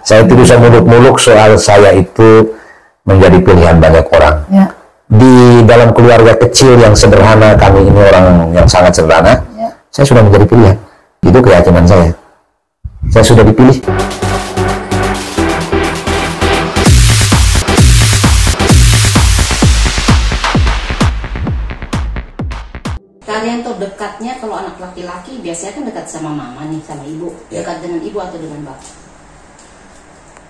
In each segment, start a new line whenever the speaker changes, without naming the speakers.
Saya tidak bisa muluk-muluk soal saya itu menjadi pilihan banyak orang. Ya. Di dalam keluarga kecil yang sederhana, kami ini orang yang sangat sederhana, ya. Saya sudah menjadi pilihan. Itu keyakinan saya. Saya sudah dipilih.
Kalian tuh dekatnya kalau anak laki-laki biasanya kan dekat sama mama nih, sama ibu. Ya. Dekat dengan ibu atau dengan bapak?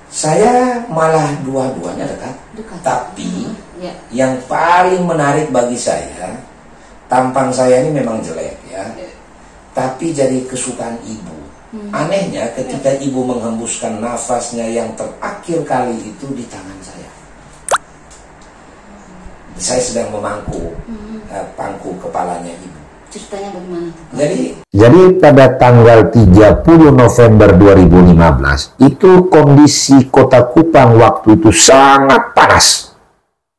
Saya malah dua-duanya dekat. Tapi ya. Yang paling menarik bagi saya, tampang saya ini memang jelek ya. Tapi jadi kesukaan ibu. Anehnya ketika ibu menghembuskan nafasnya yang terakhir kali itu di tangan saya. Saya sedang memangku pangku kepalanya ibu.
Ceritanya bagaimana?
Jadi pada tanggal 30 November 2015 itu kondisi Kota Kupang waktu itu sangat panas.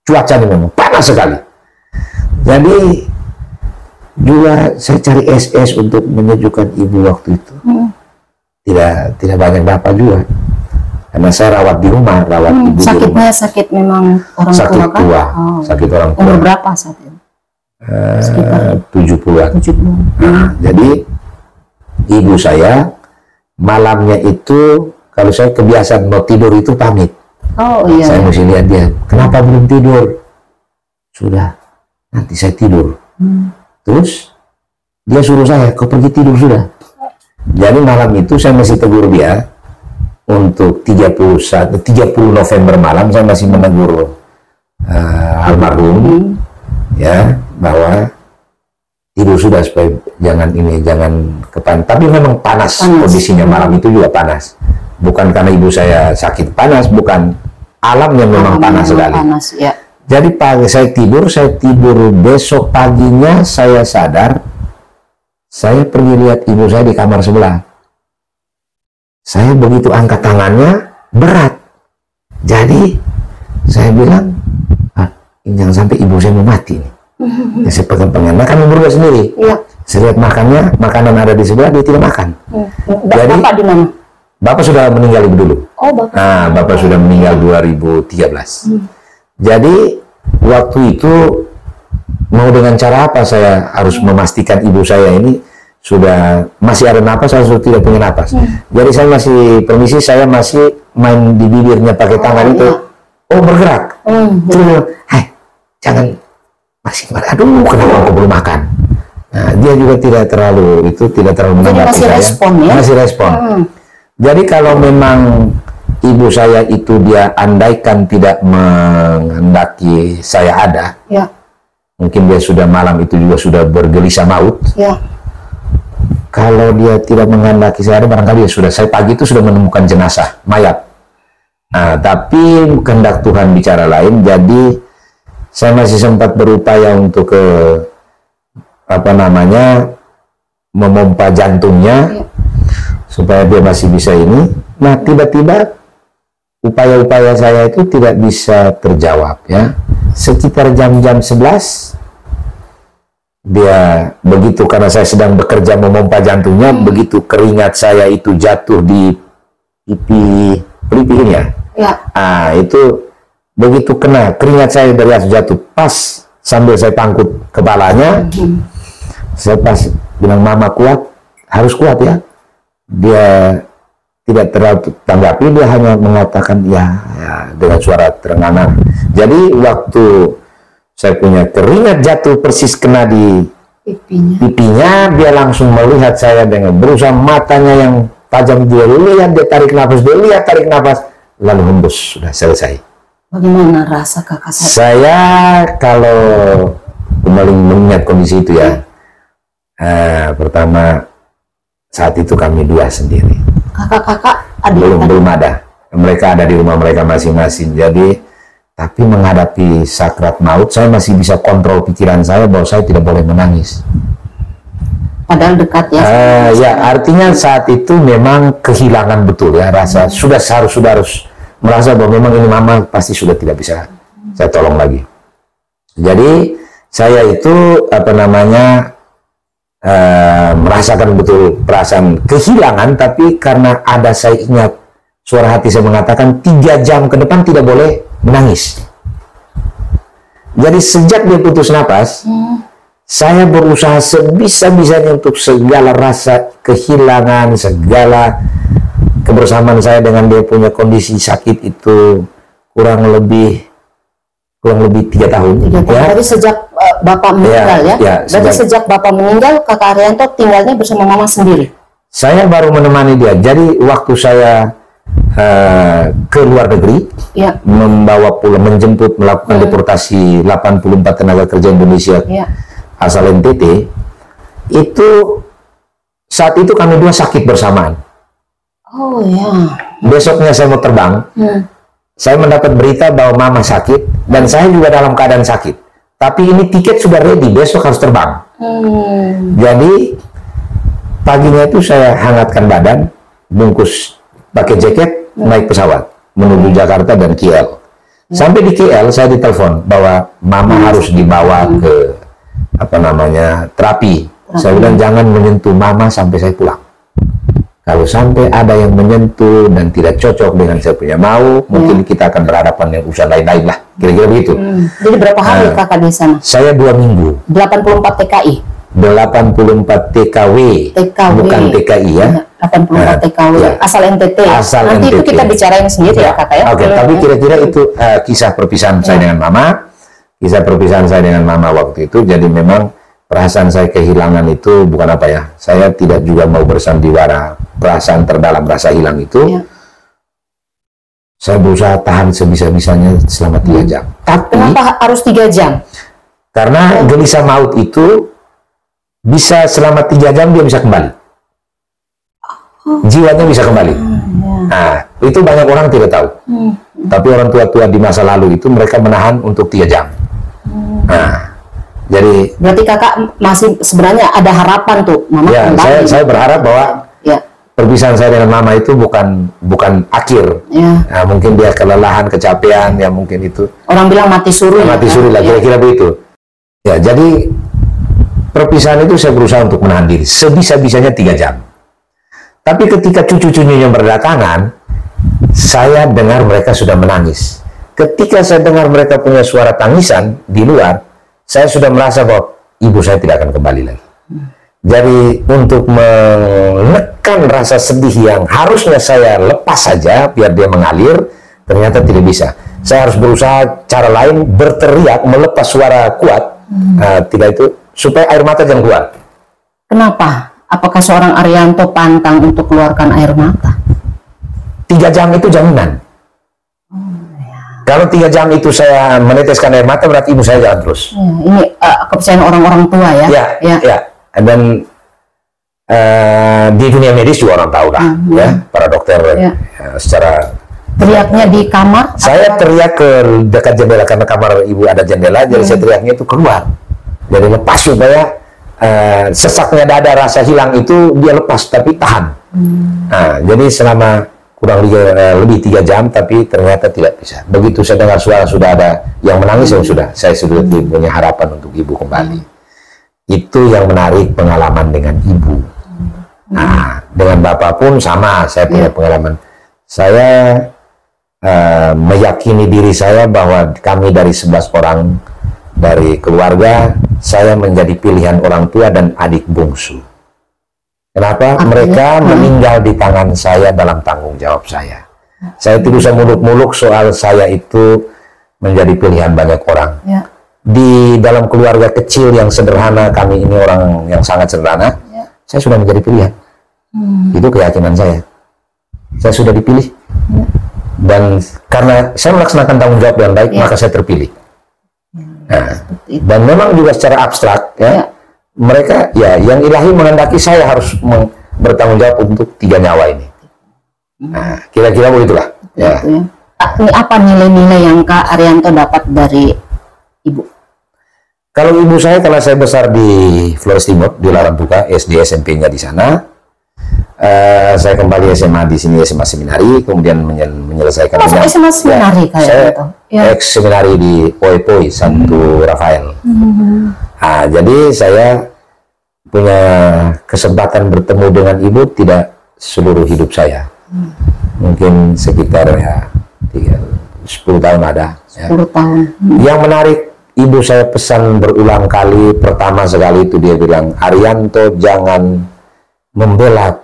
Cuacanya memang panas sekali. Jadi juga saya cari SS untuk menyejukkan ibu waktu itu. Tidak banyak dapat juga. Karena saya rawat di rumah, rawat ibu.
Sakitnya sakit memang orang tua kan?
Sakit orang tua.
Umur berapa saat itu?
70-an. Jadi ibu saya malamnya itu, kalau saya kebiasaan mau tidur itu pamit. Iya. Saya mesti lihat dia, kenapa belum tidur? Sudah, nanti saya tidur. Terus dia suruh saya, kau pergi tidur sudah. Jadi malam itu saya masih tegur dia. Untuk 30 November malam saya masih menegur almarhum ya, bahwa tidur sudah supaya jangan kepan. Tapi memang panas kondisinya malam itu juga panas. Bukan karena ibu saya sakit panas, bukan, alamnya memang panas sekali. Ya. Jadi pagi saya tidur, besok paginya saya sadar, saya pergi lihat ibu saya di kamar sebelah. Saya begitu angkat tangannya berat. Jadi saya bilang, jangan sampai ibu saya mau mati nih. Ya, saya pegang-pegang. Nah, kami berdua sendiri. Ya. Saya lihat makanan ada di sebelah, dia tidak makan.
Jadi Bapak di mana?
Bapak sudah meninggal dulu.
Oh, Bapak.
Nah, Bapak sudah meninggal 2013. Jadi waktu itu mau dengan cara apa saya harus memastikan ibu saya ini sudah masih ada napas atau sudah tidak punya napas. Jadi saya masih permisi, saya masih main di bibirnya pakai tangan itu. Oh, bergerak. Hai, jangan masih, aduh kenapa aku belum makan. Nah, dia juga tidak terlalu menanggapi
masih
saya.
Respon, ya?
Masih respon. Jadi kalau memang ibu saya itu dia andaikan tidak menghendaki saya ada, ya. Mungkin dia sudah malam itu juga sudah bergelisah maut. Ya. Kalau dia tidak menghendaki saya ada, barangkali ya sudah, saya pagi itu sudah menemukan jenazah, mayat. Nah, tapi kehendak Tuhan bicara lain, jadi saya masih sempat berupaya untuk memompa jantungnya, supaya dia masih bisa ini. Nah, tiba-tiba upaya-upaya saya itu tidak bisa terjawab ya. Sekitar jam-jam 11, dia begitu, karena saya sedang bekerja memompa jantungnya, begitu keringat saya itu jatuh di pipi ini ya. Ah, itu begitu kena keringat saya dari atas jatuh, pas sambil saya pangkut kepalanya, saya pas bilang, mama kuat, harus kuat ya. Dia tidak terlalu tanggapi, dia hanya mengatakan ya dengan suara terenganan. Jadi waktu saya punya keringat jatuh persis kena di pipinya, dia langsung melihat saya dengan berusaha, matanya yang tajam, dia lihat, dia tarik nafas, lalu hembus, sudah selesai.
Bagaimana rasa kakak saya?
Saya kalau kembali mengingat kondisi itu ya, pertama saat itu kami dua sendiri.
Kakak
belum ada, mereka ada di rumah mereka masing-masing. Jadi tapi menghadapi sakrat maut, saya masih bisa kontrol pikiran saya bahwa saya tidak boleh menangis.
Padahal dekat ya.
Ya, artinya saat itu memang kehilangan betul ya rasa. Sudah harus merasa bahwa memang ini mama pasti sudah tidak bisa saya tolong lagi. Jadi saya itu merasakan betul perasaan kehilangan, tapi karena ada saya ingat suara hati saya mengatakan 3 jam ke depan tidak boleh menangis. Jadi sejak dia putus napas, saya berusaha sebisa-bisanya untuk segala rasa kehilangan, segala kebersamaan saya dengan dia punya kondisi sakit itu kurang lebih 3 tahun.
Dari sejak Bapak meninggal Berarti sejak Bapak meninggal, Kakak Arianto tinggalnya bersama Mama sendiri?
Saya baru menemani dia. Jadi waktu saya ke luar negeri, membawa pulang, menjemput, melakukan deportasi 84 tenaga kerja Indonesia asal NTT, itu saat itu kami dua sakit bersamaan.
Oh ya.
Besoknya saya mau terbang, saya mendapat berita bahwa Mama sakit dan saya juga dalam keadaan sakit. Tapi ini tiket sudah ready, besok harus terbang. Jadi paginya itu saya hangatkan badan, bungkus pakai jaket, naik pesawat menuju Jakarta dan KL. Sampai di KL saya ditelepon bahwa Mama harus dibawa ke terapi. Saya bilang jangan menyentuh Mama sampai saya pulang. Kalau sampai ada yang menyentuh dan tidak cocok dengan saya punya mau, mungkin kita akan berhadapan dengan usaha lain-lain lah. Kira-kira begitu.
Jadi berapa hari Kakak di sana?
Saya 2 minggu.
84 TKI?
84 TKW. Bukan TKI ya.
84 TKW. Asal NTT. Nanti itu kita bicarain sendiri ya Kakak ya.
Oke, tapi kira-kira itu kisah perpisahan saya dengan Mama. Kisah perpisahan saya dengan Mama waktu itu. Jadi memang perasaan saya kehilangan itu bukan apa ya. Saya tidak juga mau bersandiwara. Perasaan terdalam rasa hilang itu. Saya berusaha tahan sebisa-bisanya selama 3 jam. Tapi
kenapa harus 3 jam?
Karena gelisah maut itu bisa selama 3 jam dia bisa kembali. Jiwanya bisa kembali. Nah, itu banyak orang tidak tahu. Tapi orang tua-tua di masa lalu itu mereka menahan untuk 3 jam. Nah, jadi
berarti Kakak masih sebenarnya ada harapan tuh Mama kembali.
Saya berharap bahwa perpisahan saya dengan Mama itu bukan akhir. Nah, mungkin dia kelelahan, kecapean, ya mungkin itu.
Orang bilang mati suri.
Mati suri lah, kira-kira begitu. Ya, jadi perpisahan itu saya berusaha untuk menahan diri sebisa-bisanya 3 jam. Tapi ketika cucu-cucunya berdatangan, saya dengar mereka sudah menangis. Ketika saya dengar mereka punya suara tangisan di luar, saya sudah merasa bahwa ibu saya tidak akan kembali lagi. Jadi untuk menekan rasa sedih yang harusnya saya lepas saja biar dia mengalir, ternyata tidak bisa. Saya harus berusaha cara lain, berteriak, melepas suara kuat, tidak itu, supaya air mata jangan keluar.
Kenapa? Apakah seorang Arianto pantang untuk keluarkan air mata?
3 jam itu jaminan. Kalau 3 jam itu saya meneteskan air mata, berarti ibu saya jalan terus.
Ini kepercayaan orang-orang tua ya?
Ya. Dan di dunia medis juga orang tahu lah, ya, para dokter secara.
Teriaknya di kamar?
Saya teriak ke dekat jendela karena kamar ibu ada jendela, jadi saya teriaknya itu keluar. Jadi lepas supaya sesaknya dada rasa hilang itu dia lepas tapi tahan. Nah, jadi selama kurang lebih 3 jam tapi ternyata tidak bisa. Begitu saya dengar suara sudah ada yang menangis, saya sudah punya harapan untuk ibu kembali. Itu yang menarik pengalaman dengan ibu. Nah, dengan bapak pun sama, saya punya pengalaman. Saya meyakini diri saya bahwa kami dari 11 orang dari keluarga, saya menjadi pilihan orang tua dan adik bungsu. Kenapa? Mereka meninggal di tangan saya dalam tanggung jawab saya. Saya tidak usah muluk-muluk soal saya itu menjadi pilihan banyak orang. Di dalam keluarga kecil yang sederhana, kami ini orang yang sangat sederhana, saya sudah menjadi pilihan. Itu keyakinan saya. Saya sudah dipilih. Dan karena saya melaksanakan tanggung jawab dengan baik, maka saya terpilih. Nah, dan memang juga secara abstrak, mereka, yang ilahi menghendaki saya harus bertanggung jawab untuk 3 nyawa ini. Nah, kira-kira begitulah.
Ini apa nilai-nilai yang Kak Arianto dapat dari ibu?
Kalau ibu saya, karena saya besar di Flores Timur, di Larantuka, SD SMP-nya di sana. Saya kembali SMA di sini, SMA Seminari, kemudian menyelesaikan.
Masuk SMA Seminari kayak gitu?
Ex-seminari di Poi Santo Rafael. Nah, jadi saya punya kesempatan bertemu dengan ibu tidak seluruh hidup saya. mungkin sekitar ya 10 tahun ada.
10 tahun.
Yang menarik, ibu saya pesan berulang kali. Pertama sekali itu dia bilang, Arianto jangan membela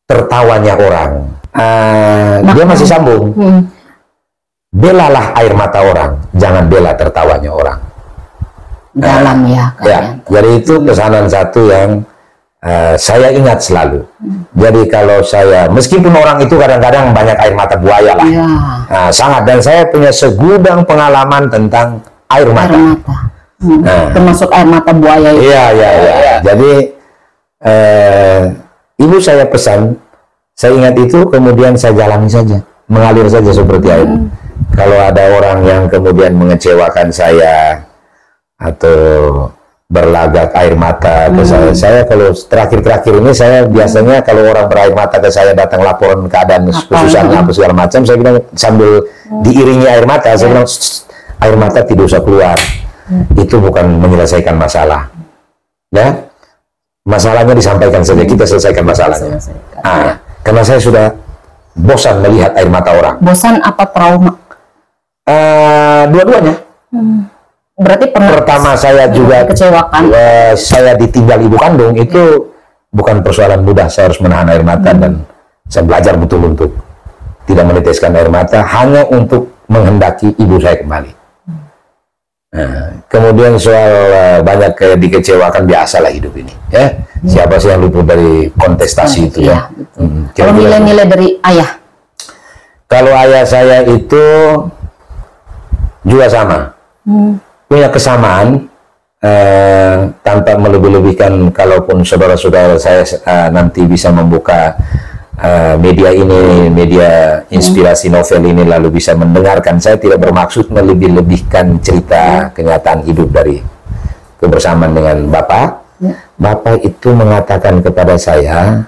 tertawanya orang. Dia masih sambung. Belalah air mata orang, jangan bela tertawanya orang.
Dalam ya.
Jadi itu pesanan satu yang saya ingat selalu. Jadi kalau saya, meskipun orang itu kadang-kadang banyak air mata buaya lah, sangat. Dan saya punya segudang pengalaman tentang air mata.
Termasuk air mata buaya itu.
Iya. Jadi ibu saya pesan, saya ingat itu, kemudian saya jalani saja, mengalir saja seperti air. Kalau ada orang yang kemudian mengecewakan saya atau berlagak air mata ke saya kalau terakhir-terakhir ini saya biasanya kalau orang berair mata ke saya datang laporan keadaan kesusahan apa segala macam, saya bilang sambil diiringi air mata, saya bilang air mata tidak usah keluar, itu bukan menyelesaikan masalah, ya masalahnya disampaikan saja, kita selesaikan masalahnya. Karena saya sudah bosan melihat air mata orang.
Bosan apa trauma?
Dua-duanya.
Berarti
pertama saya juga
kecewakan.
Saya ditinggal ibu kandung, itu bukan persoalan mudah. Saya harus menahan air mata dan saya belajar betul untuk tidak meneteskan air mata hanya untuk menghendaki ibu saya kembali. Kemudian soal banyak kayak dikecewakan, biasalah hidup ini, ya. Siapa sih yang luput dari kontestasi itu ya?
Kalau nilai-nilai dari ayah?
Kalau ayah saya itu juga sama. Punya kesamaan, tanpa melebih-lebihkan. Kalaupun saudara-saudara saya nanti bisa membuka media ini, media inspirasi novel ini, lalu bisa mendengarkan, saya tidak bermaksud melebih-lebihkan cerita kenyataan hidup dari kebersamaan dengan Bapak. Bapak itu mengatakan kepada saya,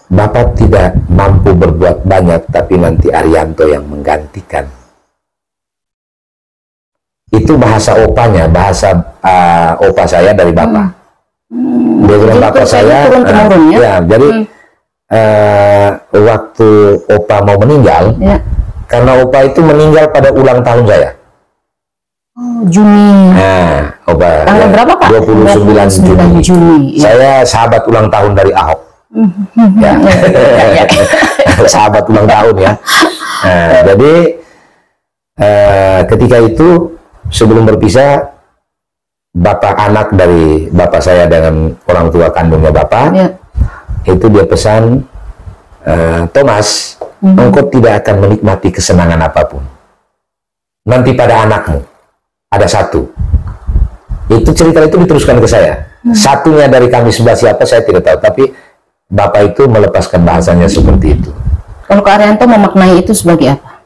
Bapak tidak mampu berbuat banyak, tapi nanti Arianto yang menggantikan. Itu bahasa opanya, bahasa opa saya dari Bapak. Dia bilang Bapak saya, jadi waktu opa mau meninggal, karena opa itu meninggal pada ulang tahun saya.
Juni.
Opa.
Tanggal berapa, Pak?
29 Juni. Saya sahabat ulang tahun dari Ahok. Sahabat ulang tahun ya. Jadi ketika itu sebelum berpisah, bapak anak dari bapak saya dengan orang tua kandungnya bapak, itu dia pesan, Thomas, engkau tidak akan menikmati kesenangan apapun. Nanti pada anakmu ada satu. Itu cerita itu diteruskan ke saya. Satunya dari kami sebelah siapa saya tidak tahu, tapi bapak itu melepaskan bahasanya seperti itu.
Kalau Kak Arianto memaknai itu sebagai apa?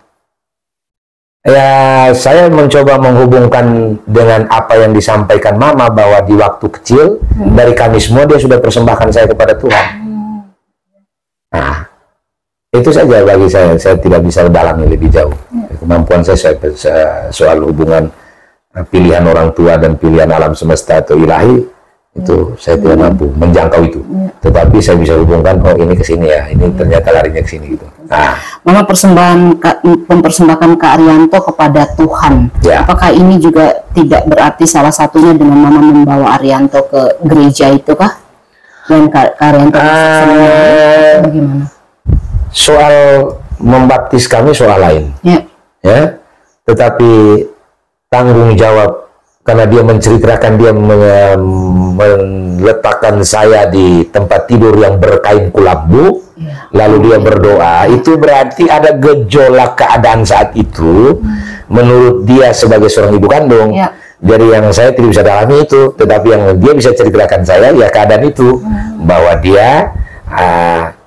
Ya, saya mencoba menghubungkan dengan apa yang disampaikan Mama, bahwa di waktu kecil dari kami semua dia sudah persembahkan saya kepada Tuhan. Nah, itu saja bagi saya. Saya tidak bisa dalami lebih jauh. Kemampuan saya soal hubungan pilihan orang tua dan pilihan alam semesta atau ilahi, itu saya tidak mampu menjangkau itu. Tetapi saya bisa hubungkan, oh ini ke sini ya, ini ternyata larinya ke sini gitu.
Mama mempersembahkan Kak Arianto kepada Tuhan. Apakah ini juga tidak berarti salah satunya dengan Mama membawa Arianto ke gereja itu kah? Dan Kak Arianto bagaimana?
Soal membaptis kami soal lain. Ya. Tetapi tanggung jawab, karena dia menceritakan dia meletakkan saya di tempat tidur yang berkain kulambu, lalu dia berdoa, itu berarti ada gejolak keadaan saat itu menurut dia sebagai seorang ibu kandung. Jadi yang saya tidak bisa dalami itu, tetapi yang dia bisa ceritakan saya ya keadaan itu, bahwa dia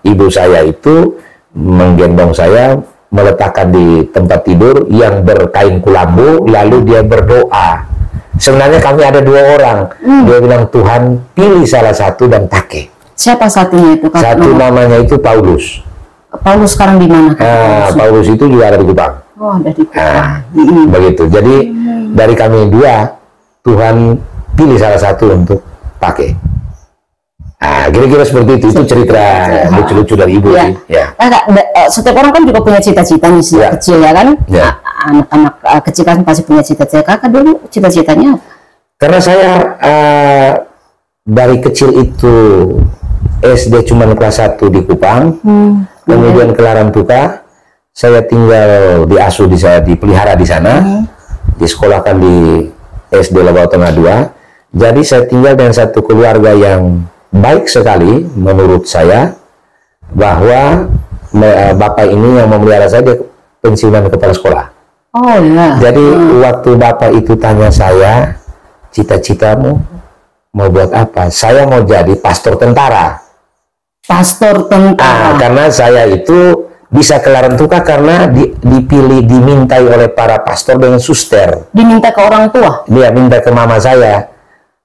ibu saya itu menggendong saya, meletakkan di tempat tidur yang berkain kulambu, lalu dia berdoa. Sebenarnya kami ada dua orang. Dia bilang, Tuhan pilih salah satu dan pakai.
Siapa satunya itu?
Satu namanya itu Paulus.
Paulus sekarang di mana?
Paulus itu juga ada di Kupang.
Oh, ada di Kupang.
Begitu. Jadi dari kami dua, Tuhan pilih salah satu untuk pakai. Kira-kira seperti itu. Itu cerita lucu-lucu dari ibu sih. Ya.
Setiap orang kan juga punya cita-cita nih sejak kecil ya kan. Anak-anak kecil kan pasti punya cita-cita. Kakak dulu cita-citanya?
Karena saya dari kecil itu SD cuma kelas 1 di Kupang, kemudian ke Larantuka, saya tinggal diasuh saya dipelihara di sana, disekolahkan di SD Lebau Tengah 2. Jadi saya tinggal dengan satu keluarga yang baik sekali menurut saya, bahwa bapak ini yang memelihara saya, dia pensiunan kepala sekolah.
Oh iya.
Jadi waktu bapak itu tanya saya, cita-citamu mau buat apa? Saya mau jadi pastor tentara.
Pastor tentara.
Karena saya itu bisa ke Larantuka karena dipilih, dimintai oleh para pastor dengan suster.
Diminta ke orang tua?
Dia minta ke mama saya.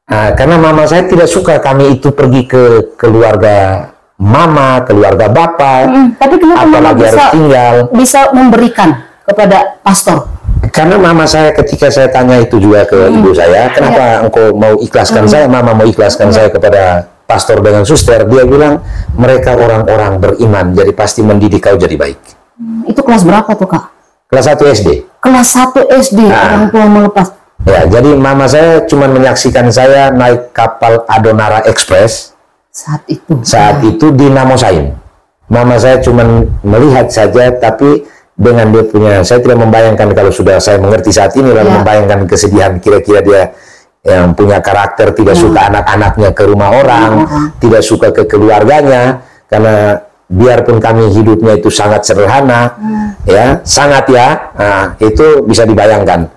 Karena mama saya tidak suka kami itu pergi ke keluarga mama, keluarga bapak.
Tapi kenapa
apalagi harus tinggal?
Bisa memberikan kepada pastor?
Karena mama saya ketika saya tanya itu juga ke ibu saya, kenapa engkau mau ikhlaskan saya, mama mau ikhlaskan saya kepada pastor dengan suster, dia bilang mereka orang-orang beriman, jadi pasti mendidik kau jadi baik.
Itu kelas berapa tuh Kak?
Kelas 1 SD.
Kelas 1 SD orang tua melepas.
Ya, jadi mama saya cuma menyaksikan saya naik kapal Adonara Express saat itu di Namosain. Mama saya cuma melihat saja, tapi dengan dia punya, saya tidak membayangkan kalau sudah saya mengerti saat ini, lalu membayangkan kesedihan, kira-kira dia yang punya karakter tidak suka anak-anaknya ke rumah orang, tidak suka ke keluarganya, karena biarpun kami hidupnya itu sangat sederhana, ya, sangat ya, itu bisa dibayangkan.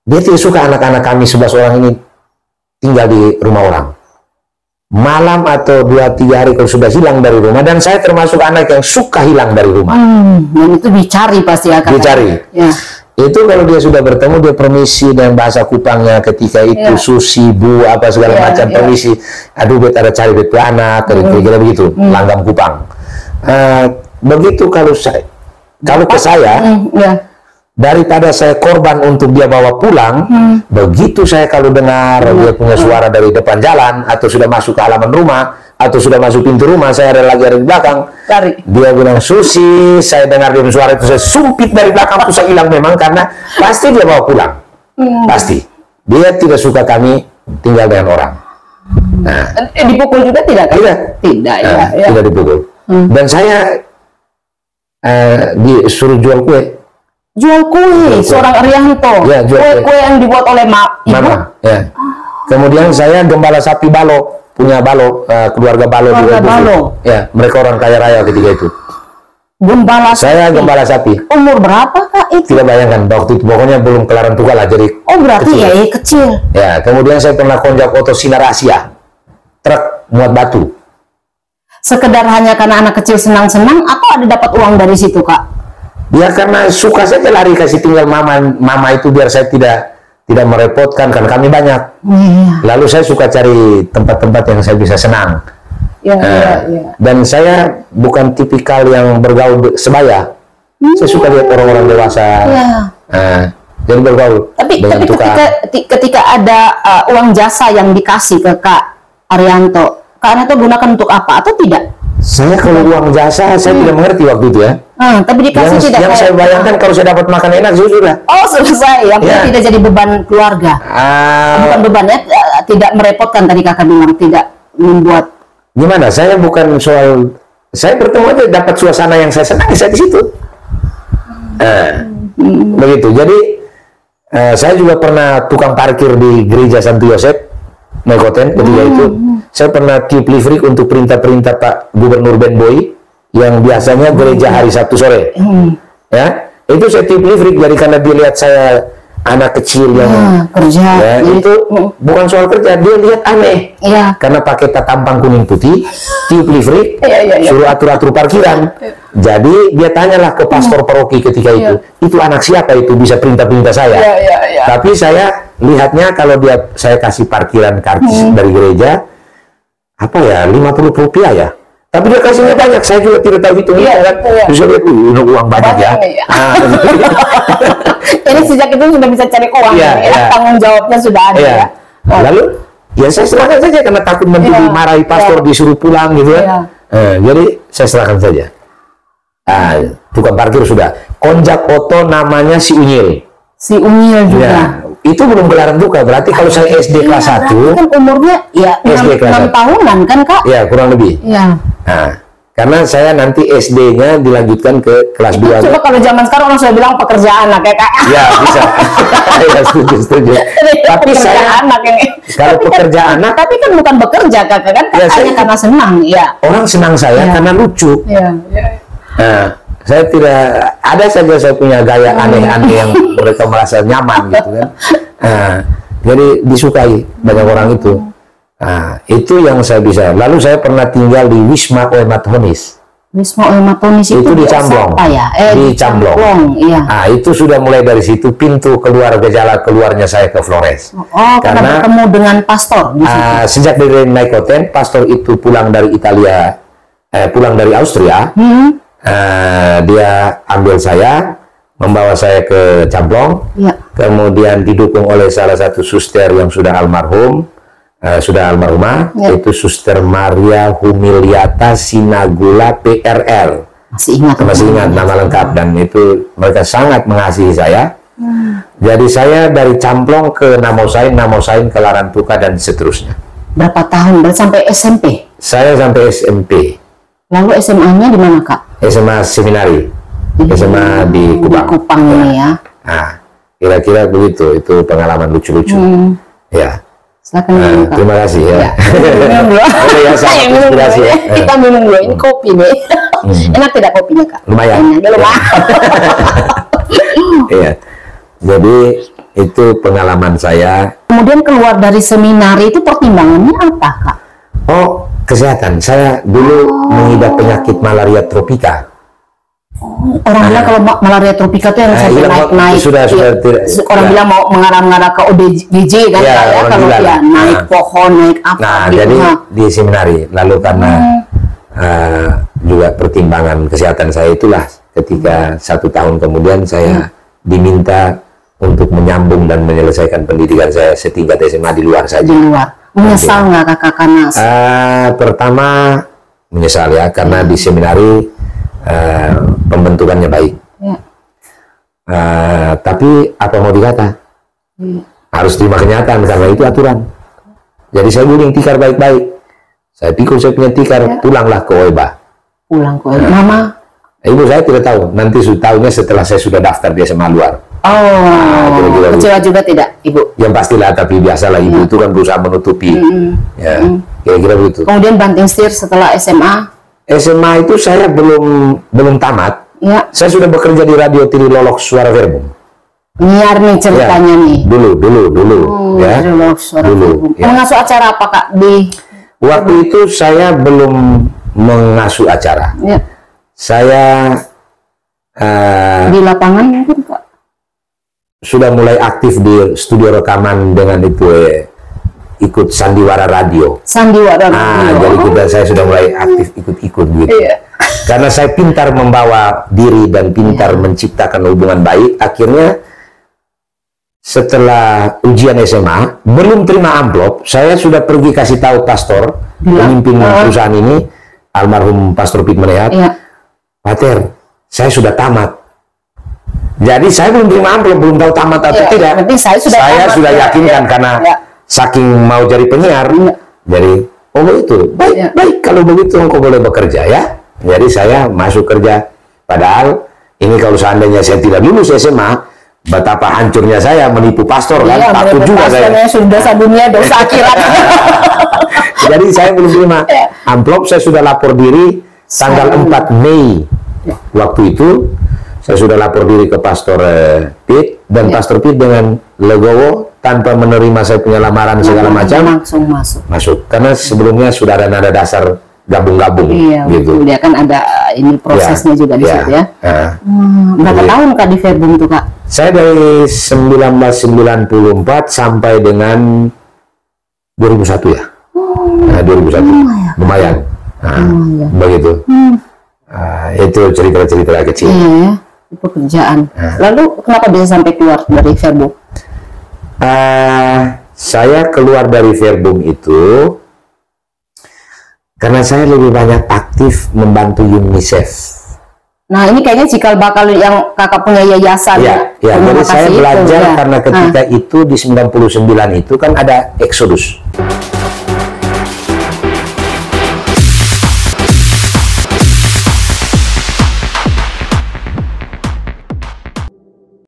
Dia tidak suka anak-anak kami 11 orang ini tinggal di rumah orang. Malam atau 2-3 hari kalau sudah hilang dari rumah, dan saya termasuk anak yang suka hilang dari rumah.
Dan itu dicari pasti akan.
Dicari. Ya. Itu kalau dia sudah bertemu, dia permisi dengan bahasa Kupangnya ketika itu, susi, bu, apa segala macam, permisi. Aduh, bet ada cari bet anak, kira-kira begitu, langgam Kupang. Begitu kalau ke saya, daripada saya korban untuk dia bawa pulang, begitu saya kalau dengar dia punya suara dari depan jalan, atau sudah masuk ke halaman rumah, atau sudah masuk pintu rumah, saya ada di belakang, dia bilang Susi, saya dengar dia suara itu, saya sumpit dari belakang, tuh saya hilang memang, karena pasti dia bawa pulang, pasti. Dia tidak suka kami tinggal dengan orang.
Dipukul juga tidak? Tidak, ya.
Tidak dipukul. Dan saya disuruh jual kue.
Jual kue, seorang Arianto.
Ya,
kue yang dibuat oleh
mama. Ya. Kemudian saya gembala sapi Balo, punya Balo, keluarga Balo. Ya, mereka orang kaya raya ketika itu. Gembala sapi.
Umur berapa Kak itu?
Tidak bayangkan, waktu itu pokoknya belum ke Larantuka lah, jadi
berarti kecil.
Ya, kemudian saya pernah konjak oto Sinar Asia, truk muat batu.
Sekedar hanya karena anak kecil senang-senang, atau ada dapat uang dari situ Kak?
Ya karena suka saja lari kasih tinggal mama itu, biar saya tidak merepotkan, kan kami banyak. Lalu saya suka cari tempat-tempat yang saya bisa senang. Dan saya bukan tipikal yang bergaul sebaya. Saya suka lihat orang-orang dewasa. Jadi bergaul.
Tapi ketika ada uang jasa yang dikasih ke Kak Arianto, Kak Arianto gunakan untuk apa atau tidak?
Saya kalau uang jasa, saya tidak mengerti waktu itu ya.
Tapi dikasih tidak.
Yang saya bayangkan kalau saya dapat makan enak, sudah.
Selesai. Yang tidak jadi beban keluarga. Bukan beban ya, tidak merepotkan, tadi Kakak bilang tidak membuat.
Gimana? Saya bukan soal, saya bertemu aja dapat suasana yang saya senang, saya di situ. Begitu. Jadi saya juga pernah tukang parkir di gereja Santo Yosef, Mekoten ketika itu. Saya pernah tiup listrik untuk perintah-perintah Pak Gubernur Ben Boy, yang biasanya gereja hari Sabtu sore. Ya, itu saya tiup listrik, jadi karena dia lihat saya anak kecil yang
kerja.
Ya, itu bukan soal kerja, dia lihat aneh. Karena pakai tampang kuning putih, tiup listrik, suruh atur-atur parkiran. Jadi dia tanyalah ke pastor paroki ketika itu anak siapa itu bisa perintah-perintah saya. Tapi saya lihatnya kalau saya kasih parkiran karcis dari gereja, apa ya, 50 rupiah ya, tapi dia kasihnya banyak, saya juga tidak tahu itu. Terus saya lihat uang banyak ya.
Jadi sejak itu sudah bisa cari uang, tanggung jawabnya sudah ada.
Lalu Ya saya serahkan saja karena takut nanti dimarahi pastor, disuruh pulang gitu kan. Jadi saya serahkan saja. Tukang parkir sudah. Konjak Oto namanya si Unyil.
Si Unyil juga.
Ya, itu belum gelaran duka. Berarti kalau saya SD kelas 1
kan umurnya ya 6 tahunan kan Kak?
Ya kurang lebih.
Ya.
Nah, karena saya nanti SD-nya dilanjutkan ke kelas 2.
Coba kalau zaman sekarang orang sudah bilang pekerjaan anak ya Kak.
Ya bisa. Ya setuju. Tapi saya
anak ini.
Kalau pekerja anak,
tapi kan bukan bekerja Kak kan?
Ya,
hanya karena senang. Ya.
Orang senang saya karena lucu.
Ya.
Nah, saya tidak ada saja saya punya gaya aneh-aneh yang mereka merasa nyaman gitu kan. Nah, jadi disukai banyak orang itu. Nah, itu yang saya bisa. Lalu saya pernah tinggal di Wisma Oematonis.
Wisma Oematonis itu
di Camblong.
Ya?
Di Camblong.
Iya.
Nah, itu sudah mulai dari situ pintu keluar gejala keluarnya saya ke Flores.
Karena bertemu dengan pastor di situ.
Sejak dari Naikoten, pastor itu pulang dari Italia, pulang dari Austria. Dia ambil saya, membawa saya ke Camblong, kemudian didukung oleh salah satu suster yang sudah almarhumah, yaitu Suster Maria Humiliata Sinagula PRR. Masih ingat nama lengkap, dan itu mereka sangat mengasihi saya. Jadi saya dari Camblong ke Namosain ke Larantuka dan seterusnya.
Berapa tahun? Sampai SMP?
Saya sampai SMP.
Lalu SMA-nya di mana Kak?
SMA Seminari. SMA di Kupang.
Di Kupang ini ya.
Nah, kira-kira begitu. Itu pengalaman lucu-lucu. Ya.
Silakan
terima kasih ya.
Minum dulu. Kita minum dulu. Ini kopi nih. Enak tidak kopinya Kak?
Lumayan. Iya. Jadi itu pengalaman saya.
Kemudian keluar dari seminari itu pertimbangannya apa Kak?
Oh, kesehatan. Saya dulu mengidap penyakit malaria tropika.
Orang bilang kalau malaria tropika itu yang sampai naik-naik. Orang bilang mau mengarah-mengarah ke ODGJ kan kalau dia naik pohon, naik apa.
Nah, jadi di seminari. Lalu karena juga pertimbangan kesehatan saya itulah ketika 1 tahun kemudian saya diminta untuk menyambung dan menyelesaikan pendidikan saya setingkat SMA di luar saja.
Di luar. Menyesal nggak Kakak karena?
Pertama menyesal ya, karena di seminari pembentukannya baik. Tapi apa mau dikata? Harus terima kenyataan karena itu aturan. Jadi saya guling tikar baik-baik. Saya pikul saya punya tikar, pulanglah ke OEBA.
Pulang ke OEBA. Mama?
Ibu saya tidak tahu. Nanti tahunya setelah saya sudah daftar di SMA luar.
Kecewa juga tidak Ibu?
Yang pastilah, tapi biasalah ibu itu kan berusaha menutupi. Kira-kira begitu.
Kemudian banting setir setelah SMA?
SMA itu saya belum tamat. Saya sudah bekerja di Radio Tiri Lolok Suara Verbum.
Nyiar nih ceritanya nih.
Dulu ya.
Mengasuh acara apa Kak di?
Waktu itu saya belum mengasuh acara. Saya
di lapangan mungkin Kak.
Sudah mulai aktif di studio rekaman dengan itu ikut sandiwara radio. Jadi saya sudah mulai aktif ikut-ikut gitu. Karena saya pintar membawa diri dan pintar menciptakan hubungan baik, akhirnya setelah ujian SMA belum terima amplop, saya sudah pergi kasih tahu pastor pemimpin perusahaan ini, almarhum Pastor Pit Menehat, Pater, saya sudah tamat. Jadi saya belum terima amplop, belum tahu tamat atau tidak. Saya sudah yakinkan karena saking mau jadi penyiar. Jadi, itu baik kalau begitu engkau boleh bekerja ya. Jadi saya masuk kerja. Padahal ini kalau seandainya saya tidak lulus SMA, betapa hancurnya saya menipu pastor kan. Takut juga saya.
Sudah sabunya dosa akhirat.
Jadi saya belum terima amplop. Saya sudah lapor diri tanggal 4 Mei. Waktu itu saya sudah lapor diri ke Pastor Pit, dan Pastor Pit dengan legowo tanpa menerima saya punya lamaran segala macam
langsung
masuk. Karena sebelumnya sudah ada nada dasar gabung-gabung gitu.
Dia kan ada ini prosesnya juga di situ ya. Berapa tahun Kak di Verbum tuh Kak?
Saya dari 1994 sampai dengan 2001 ya. 2001. Lumayan. Begitu. Itu cerita-cerita kecil.
Pekerjaan. Lalu kenapa bisa sampai keluar dari Verbum?
Saya keluar dari Verbum itu karena saya lebih banyak aktif membantu UNICEF.
Nah, ini kayaknya cikal bakal yang kakak punya yayasan.
Ya, jadi saya belajar karena ketika itu di 99 itu kan ada Exodus.